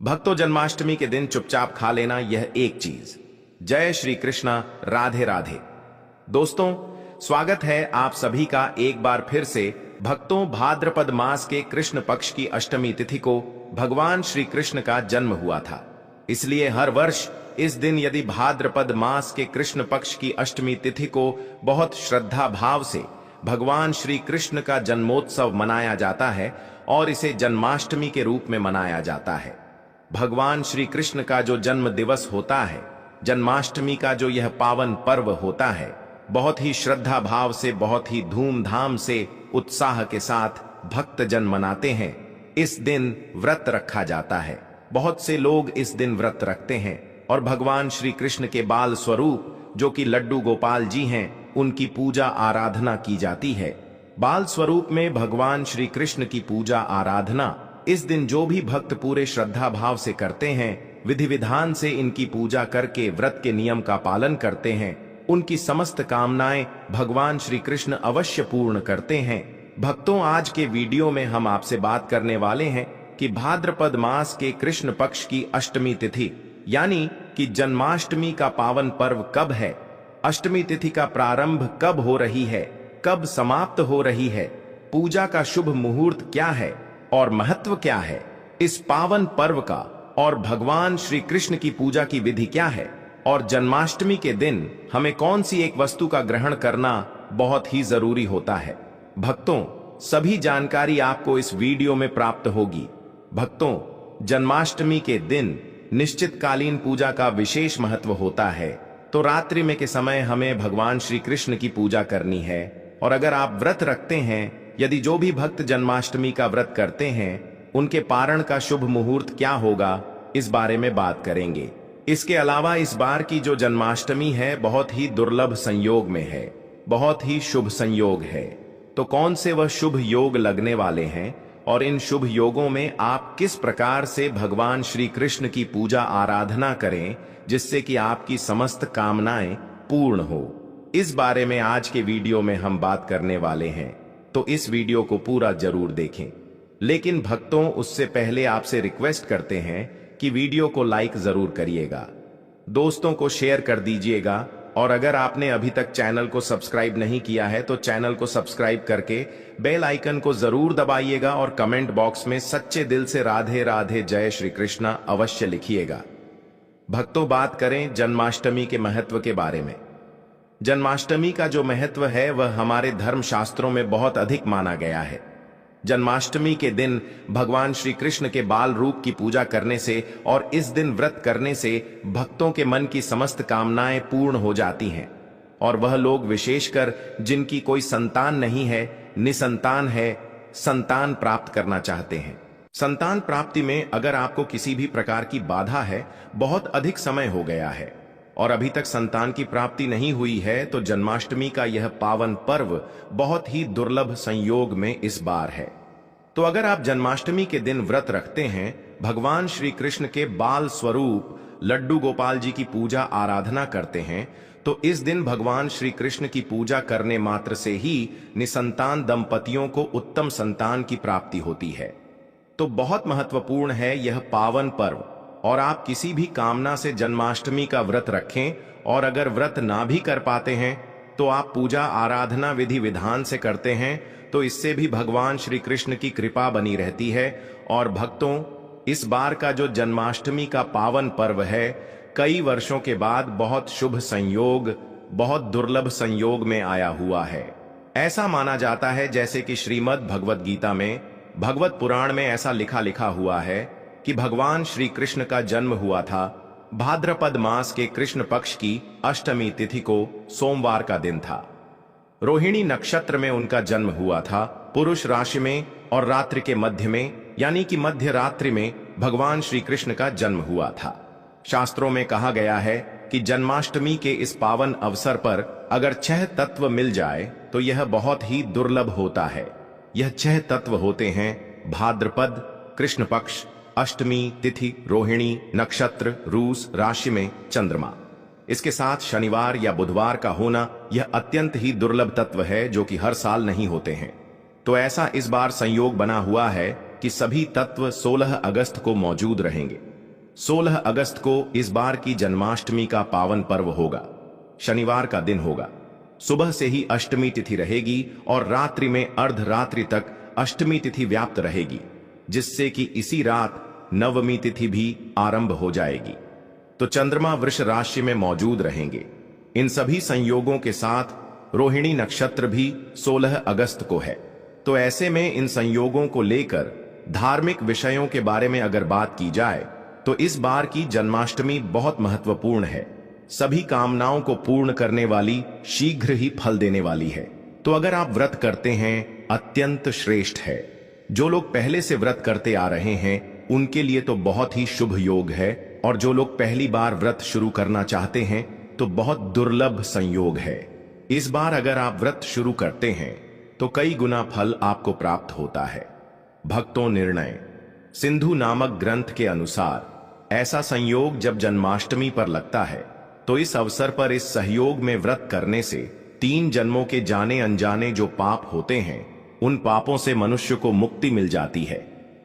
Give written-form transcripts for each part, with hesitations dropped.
भक्तों, जन्माष्टमी के दिन चुपचाप खा लेना यह एक चीज। जय श्री कृष्णा, राधे राधे। दोस्तों, स्वागत है आप सभी का एक बार फिर से। भक्तों, भाद्रपद मास के कृष्ण पक्ष की अष्टमी तिथि को भगवान श्री कृष्ण का जन्म हुआ था। इसलिए हर वर्ष इस दिन यदि भाद्रपद मास के कृष्ण पक्ष की अष्टमी तिथि को बहुत श्रद्धा भाव से भगवान श्री कृष्ण का जन्मोत्सव मनाया जाता है और इसे जन्माष्टमी के रूप में मनाया जाता है। भगवान श्री कृष्ण का जो जन्म दिवस होता है, जन्माष्टमी का जो यह पावन पर्व होता है, बहुत ही श्रद्धा भाव से, बहुत ही धूमधाम से, उत्साह के साथ भक्तजन मनाते हैं। इस दिन व्रत रखा जाता है। बहुत से लोग इस दिन व्रत रखते हैं और भगवान श्री कृष्ण के बाल स्वरूप जो कि लड्डू गोपाल जी हैं, उनकी पूजा आराधना की जाती है। बाल स्वरूप में भगवान श्री कृष्ण की पूजा आराधना इस दिन जो भी भक्त पूरे श्रद्धा भाव से करते हैं, विधि विधान से इनकी पूजा करके व्रत के नियम का पालन करते हैं, उनकी समस्त कामनाएं भगवान श्री कृष्ण अवश्य पूर्ण करते हैं। भक्तों, आज के वीडियो में हम आपसे बात करने वाले हैं कि भाद्रपद मास के कृष्ण पक्ष की अष्टमी तिथि यानी कि जन्माष्टमी का पावन पर्व कब है, अष्टमी तिथि का प्रारंभ कब हो रही है, कब समाप्त हो रही है, पूजा का शुभ मुहूर्त क्या है और महत्व क्या है इस पावन पर्व का, और भगवान श्री कृष्ण की पूजा की विधि क्या है, और जन्माष्टमी के दिन हमें कौन सी एक वस्तु का ग्रहण करना बहुत ही जरूरी होता है। भक्तों, सभी जानकारी आपको इस वीडियो में प्राप्त होगी। भक्तों, जन्माष्टमी के दिन निश्चितकालीन पूजा का विशेष महत्व होता है। तो रात्रि में के समय हमें भगवान श्री कृष्ण की पूजा करनी है। और अगर आप व्रत रखते हैं, यदि जो भी भक्त जन्माष्टमी का व्रत करते हैं, उनके पारण का शुभ मुहूर्त क्या होगा, इस बारे में बात करेंगे। इसके अलावा इस बार की जो जन्माष्टमी है बहुत ही दुर्लभ संयोग में है, बहुत ही शुभ संयोग है। तो कौन से वह शुभ योग लगने वाले हैं और इन शुभ योगों में आप किस प्रकार से भगवान श्री कृष्ण की पूजा आराधना करें जिससे कि आपकी समस्त कामनाएं पूर्ण हो, इस बारे में आज के वीडियो में हम बात करने वाले हैं। तो इस वीडियो को पूरा जरूर देखें। लेकिन भक्तों, उससे पहले आपसे रिक्वेस्ट करते हैं कि वीडियो को लाइक जरूर करिएगा, दोस्तों को शेयर कर दीजिएगा, और अगर आपने अभी तक चैनल को सब्सक्राइब नहीं किया है तो चैनल को सब्सक्राइब करके बेल आइकन को जरूर दबाइएगा और कमेंट बॉक्स में सच्चे दिल से राधे राधे जय श्री कृष्णा अवश्य लिखिएगा। भक्तों, बात करें जन्माष्टमी के महत्व के बारे में। जन्माष्टमी का जो महत्व है वह हमारे धर्म शास्त्रों में बहुत अधिक माना गया है। जन्माष्टमी के दिन भगवान श्री कृष्ण के बाल रूप की पूजा करने से और इस दिन व्रत करने से भक्तों के मन की समस्त कामनाएं पूर्ण हो जाती हैं। और वह लोग विशेषकर जिनकी कोई संतान नहीं है, निसंतान है, संतान प्राप्त करना चाहते हैं। संतान प्राप्ति में अगर आपको किसी भी प्रकार की बाधा है, बहुत अधिक समय हो गया है और अभी तक संतान की प्राप्ति नहीं हुई है, तो जन्माष्टमी का यह पावन पर्व बहुत ही दुर्लभ संयोग में इस बार है। तो अगर आप जन्माष्टमी के दिन व्रत रखते हैं, भगवान श्री कृष्ण के बाल स्वरूप लड्डू गोपाल जी की पूजा आराधना करते हैं, तो इस दिन भगवान श्री कृष्ण की पूजा करने मात्र से ही निसंतान दंपतियों को उत्तम संतान की प्राप्ति होती है। तो बहुत महत्वपूर्ण है यह पावन पर्व, और आप किसी भी कामना से जन्माष्टमी का व्रत रखें, और अगर व्रत ना भी कर पाते हैं तो आप पूजा आराधना विधि विधान से करते हैं, तो इससे भी भगवान श्री कृष्ण की कृपा बनी रहती है। और भक्तों, इस बार का जो जन्माष्टमी का पावन पर्व है, कई वर्षों के बाद बहुत शुभ संयोग, बहुत दुर्लभ संयोग में आया हुआ है। ऐसा माना जाता है जैसे कि श्रीमद् भगवद गीता में, भगवत पुराण में ऐसा लिखा हुआ है कि भगवान श्री कृष्ण का जन्म हुआ था भाद्रपद मास के कृष्ण पक्ष की अष्टमी तिथि को, सोमवार का दिन था। रोहिणी नक्षत्र में उनका जन्म हुआ था, पुरुष राशि में, और रात्रि के मध्य में यानी कि मध्य रात्रि में भगवान श्री कृष्ण का जन्म हुआ था। शास्त्रों में कहा गया है कि जन्माष्टमी के इस पावन अवसर पर अगर 6 तत्व मिल जाए तो यह बहुत ही दुर्लभ होता है। यह 6 तत्व होते हैं भाद्रपद, कृष्ण पक्ष, अष्टमी तिथि, रोहिणी नक्षत्र, रूस राशि में चंद्रमा। इसके साथ शनिवार या बुधवार का होना यह अत्यंत ही दुर्लभ तत्व है जो कि हर साल नहीं होते हैं। तो ऐसा इस बार संयोग बना हुआ है कि सभी तत्व 16 अगस्त को मौजूद रहेंगे। 16 अगस्त को इस बार की जन्माष्टमी का पावन पर्व होगा। शनिवार का दिन होगा। सुबह से ही अष्टमी तिथि रहेगी और रात्रि में अर्धरात्रि तक अष्टमी तिथि व्याप्त रहेगी, जिससे कि इसी रात नवमी तिथि भी आरंभ हो जाएगी। तो चंद्रमा वृष राशि में मौजूद रहेंगे। इन सभी संयोगों के साथ रोहिणी नक्षत्र भी 16 अगस्त को है। तो ऐसे में इन संयोगों को लेकर धार्मिक विषयों के बारे में अगर बात की जाए तो इस बार की जन्माष्टमी बहुत महत्वपूर्ण है। सभी कामनाओं को पूर्ण करने वाली, शीघ्र ही फल देने वाली है। तो अगर आप व्रत करते हैं, अत्यंत श्रेष्ठ है। जो लोग पहले से व्रत करते आ रहे हैं उनके लिए तो बहुत ही शुभ योग है, और जो लोग पहली बार व्रत शुरू करना चाहते हैं तो बहुत दुर्लभ संयोग है। इस बार अगर आप व्रत शुरू करते हैं तो कई गुना फल आपको प्राप्त होता है। भक्तों, निर्णय सिंधु नामक ग्रंथ के अनुसार ऐसा संयोग जब जन्माष्टमी पर लगता है तो इस अवसर पर इस सहयोग में व्रत करने से 3 जन्मों के जाने अनजाने जो पाप होते हैं उन पापों से मनुष्य को मुक्ति मिल जाती है।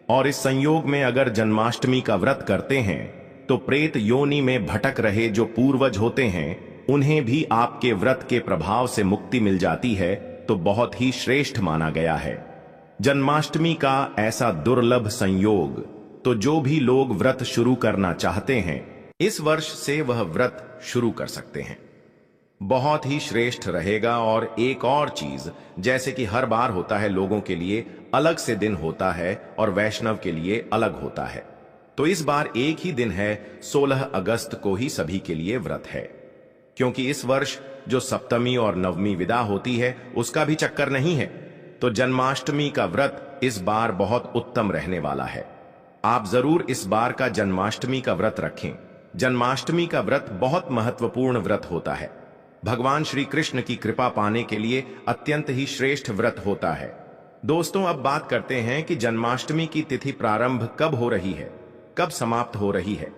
और इस संयोग में अगर जन्माष्टमी का व्रत करते हैं तो प्रेत योनि में भटक रहे जो पूर्वज होते हैं उन्हें भी आपके व्रत के प्रभाव से मुक्ति मिल जाती है। तो बहुत ही श्रेष्ठ माना गया है जन्माष्टमी का ऐसा दुर्लभ संयोग। तो जो भी लोग व्रत शुरू करना चाहते हैं इस वर्ष से वह व्रत शुरू कर सकते हैं। बहुत ही श्रेष्ठ रहेगा। और एक और चीज, जैसे कि हर बार होता है, लोगों के लिए अलग से दिन होता है और वैष्णव के लिए अलग होता है। तो इस बार एक ही दिन है, 16 अगस्त को ही सभी के लिए व्रत है। क्योंकि इस वर्ष जो सप्तमी और नवमी विदा होती है उसका भी चक्कर नहीं है। तो जन्माष्टमी का व्रत इस बार बहुत उत्तम रहने वाला है। आप जरूर इस बार का जन्माष्टमी का व्रत रखें। जन्माष्टमी का व्रत बहुत महत्वपूर्ण व्रत होता है। भगवान श्री कृष्ण की कृपा पाने के लिए अत्यंत ही श्रेष्ठ व्रत होता है। दोस्तों, अब बात करते हैं कि जन्माष्टमी की तिथि प्रारंभ कब हो रही है, कब समाप्त हो रही है।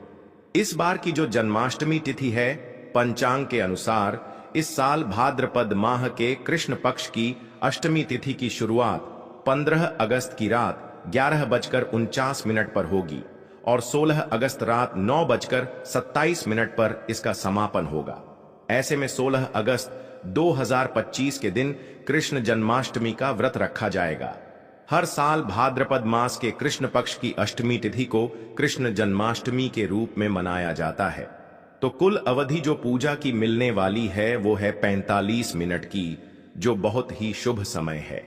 इस बार की जो जन्माष्टमी तिथि है, पंचांग के अनुसार इस साल भाद्रपद माह के कृष्ण पक्ष की अष्टमी तिथि की शुरुआत 15 अगस्त की रात 11:49 पर होगी और 16 अगस्त रात 9:27 पर इसका समापन होगा। ऐसे में 16 अगस्त 2025 के दिन कृष्ण जन्माष्टमी का व्रत रखा जाएगा। हर साल भाद्रपद मास के कृष्ण पक्ष की अष्टमी तिथि को कृष्ण जन्माष्टमी के रूप में मनाया जाता है। तो कुल अवधि जो पूजा की मिलने वाली है वो है 45 मिनट की, जो बहुत ही शुभ समय है।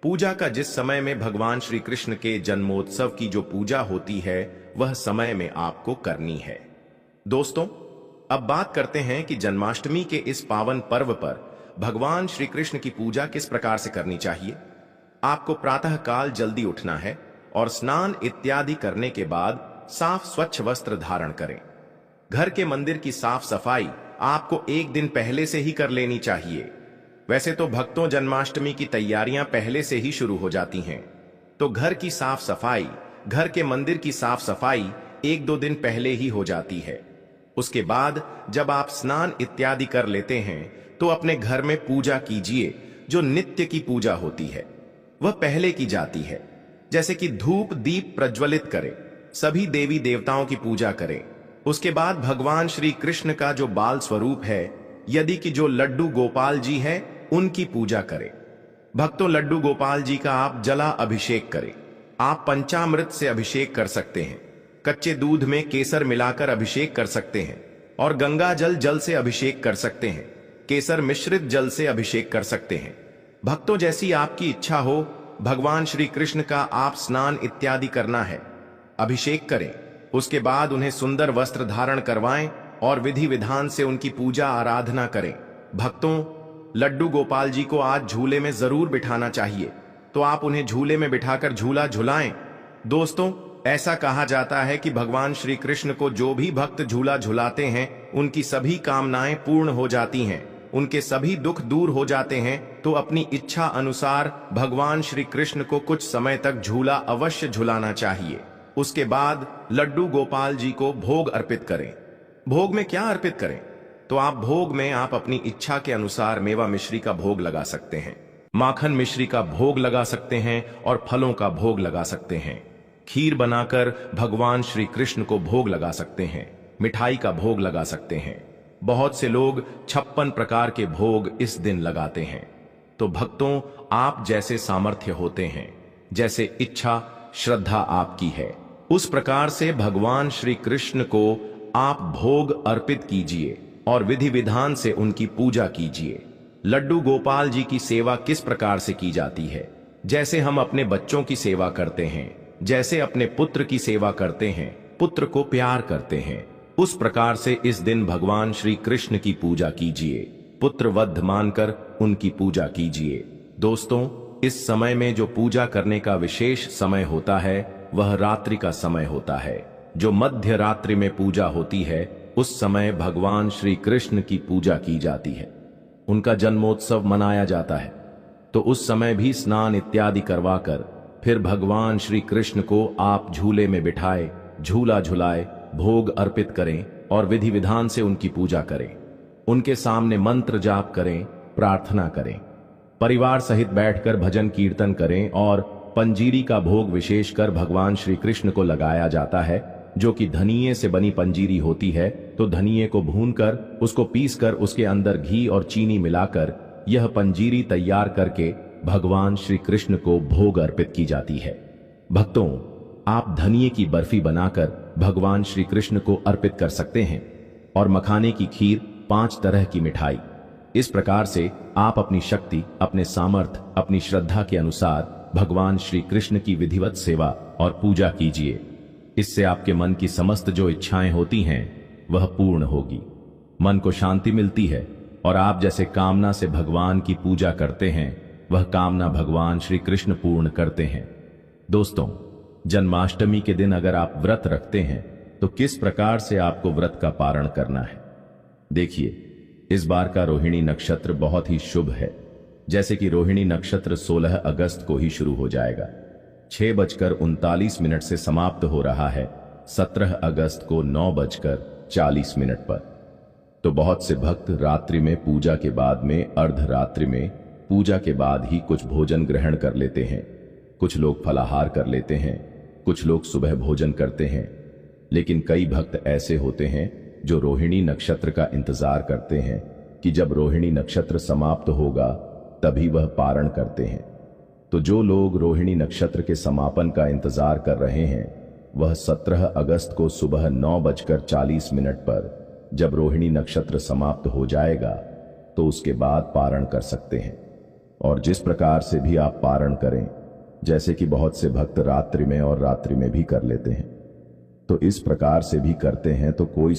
पूजा का जिस समय में भगवान श्री कृष्ण के जन्मोत्सव की जो पूजा होती है वह समय में आपको करनी है। दोस्तों, अब बात करते हैं कि जन्माष्टमी के इस पावन पर्व पर भगवान श्री कृष्ण की पूजा किस प्रकार से करनी चाहिए। आपको प्रातः काल जल्दी उठना है और स्नान इत्यादि करने के बाद साफ स्वच्छ वस्त्र धारण करें। घर के मंदिर की साफ सफाई आपको एक दिन पहले से ही कर लेनी चाहिए। वैसे तो भक्तों, जन्माष्टमी की तैयारियां पहले से ही शुरू हो जाती हैं। तो घर की साफ सफाई, घर के मंदिर की साफ सफाई 1-2 दिन पहले ही हो जाती है। उसके बाद जब आप स्नान इत्यादि कर लेते हैं तो अपने घर में पूजा कीजिए। जो नित्य की पूजा होती है वह पहले की जाती है, जैसे कि धूप दीप प्रज्वलित करें, सभी देवी देवताओं की पूजा करें। उसके बाद भगवान श्री कृष्ण का जो बाल स्वरूप है, यदि कि जो लड्डू गोपाल जी है, उनकी पूजा करें। भक्तों, लड्डू गोपाल जी का आप जला अभिषेक करें। आप पंचामृत से अभिषेक कर सकते हैं, कच्चे दूध में केसर मिलाकर अभिषेक कर सकते हैं और गंगा जल से अभिषेक कर सकते हैं, केसर मिश्रित जल से अभिषेक कर सकते हैं। भक्तों, जैसी आपकी इच्छा हो, भगवान श्री कृष्ण का आप स्नान इत्यादि करना है, अभिषेक करें। उसके बाद उन्हें सुंदर वस्त्र धारण करवाएं और विधि विधान से उनकी पूजा आराधना करें। भक्तों, लड्डू गोपाल जी को आज झूले में जरूर बिठाना चाहिए, तो आप उन्हें झूले में बिठाकर झूला झुलाएं। दोस्तों, ऐसा कहा जाता है कि भगवान श्री कृष्ण को जो भी भक्त झूला झुलाते हैं उनकी सभी कामनाएं पूर्ण हो जाती हैं, उनके सभी दुख दूर हो जाते हैं। तो अपनी इच्छा अनुसार भगवान श्री कृष्ण को कुछ समय तक झूला अवश्य झुलाना चाहिए। उसके बाद लड्डू गोपाल जी को भोग अर्पित करें। भोग में क्या अर्पित करें? तो आप भोग में आप अपनी इच्छा के अनुसार मेवा मिश्री का भोग लगा सकते हैं, माखन मिश्री का भोग लगा सकते हैं और फलों का भोग लगा सकते हैं। खीर बनाकर भगवान श्री कृष्ण को भोग लगा सकते हैं, मिठाई का भोग लगा सकते हैं। बहुत से लोग 56 प्रकार के भोग इस दिन लगाते हैं। तो भक्तों, आप जैसे सामर्थ्य होते हैं, जैसे इच्छा श्रद्धा आपकी है, उस प्रकार से भगवान श्री कृष्ण को आप भोग अर्पित कीजिए और विधि विधान से उनकी पूजा कीजिए। लड्डू गोपाल जी की सेवा किस प्रकार से की जाती है? जैसे हम अपने बच्चों की सेवा करते हैं, जैसे अपने पुत्र की सेवा करते हैं, पुत्र को प्यार करते हैं, उस प्रकार से इस दिन भगवान श्री कृष्ण की पूजा कीजिए। पुत्रवध मानकर उनकी पूजा कीजिए। दोस्तों, इस समय में जो पूजा करने का विशेष समय होता है वह रात्रि का समय होता है। जो मध्य रात्रि में पूजा होती है उस समय भगवान श्री कृष्ण की पूजा की जाती है, उनका जन्मोत्सव मनाया जाता है। तो उस समय भी स्नान इत्यादि करवाकर फिर भगवान श्री कृष्ण को आप झूले में बिठाए, झूला झुलाए, भोग अर्पित करें और विधि विधान से उनकी पूजा करें। उनके सामने मंत्र जाप करें, प्रार्थना करें, परिवार सहित बैठकर भजन कीर्तन करें और पंजीरी का भोग विशेषकर भगवान श्री कृष्ण को लगाया जाता है, जो कि धनिये से बनी पंजीरी होती है। तो धनिये को भूनकर उसको पीसकर उसके अंदर घी और चीनी मिलाकर यह पंजीरी तैयार करके भगवान श्री कृष्ण को भोग अर्पित की जाती है। भक्तों, आप धनिये की बर्फी बनाकर भगवान श्री कृष्ण को अर्पित कर सकते हैं और मखाने की खीर, 5 तरह की मिठाई। इस प्रकार से आप अपनी शक्ति, अपने सामर्थ्य, अपनी श्रद्धा के अनुसार भगवान श्री कृष्ण की विधिवत सेवा और पूजा कीजिए। इससे आपके मन की समस्त जो इच्छाएं होती हैं वह पूर्ण होगी, मन को शांति मिलती है और आप जैसे कामना से भगवान की पूजा करते हैं वह कामना भगवान श्री कृष्ण पूर्ण करते हैं। दोस्तों, जन्माष्टमी के दिन अगर आप व्रत रखते हैं तो किस प्रकार से आपको व्रत का पारण करना है? देखिए, इस बार का रोहिणी नक्षत्र बहुत ही शुभ है। जैसे कि रोहिणी नक्षत्र 16 अगस्त को ही शुरू हो जाएगा, 6:39 से समाप्त हो रहा है 17 अगस्त को 9:40 पर। तो बहुत से भक्त रात्रि में पूजा के बाद में, अर्धरात्रि में पूजा के बाद ही कुछ भोजन ग्रहण कर लेते हैं। कुछ लोग फलाहार कर लेते हैं, कुछ लोग सुबह भोजन करते हैं। लेकिन कई भक्त ऐसे होते हैं जो रोहिणी नक्षत्र का इंतजार करते हैं कि जब रोहिणी नक्षत्र समाप्त होगा तभी वह पारण करते हैं। तो जो लोग रोहिणी नक्षत्र के समापन का इंतजार कर रहे हैं वह 17 अगस्त को सुबह 9:40 पर जब रोहिणी नक्षत्र समाप्त हो जाएगा तो उसके बाद पारण कर सकते हैं। और जिस प्रकार से भी आप पारण करें, जैसे कि बहुत से भक्त रात्रि में और रात्रि में भी कर लेते हैं, तो इस प्रकार से भी करते हैं तो कोई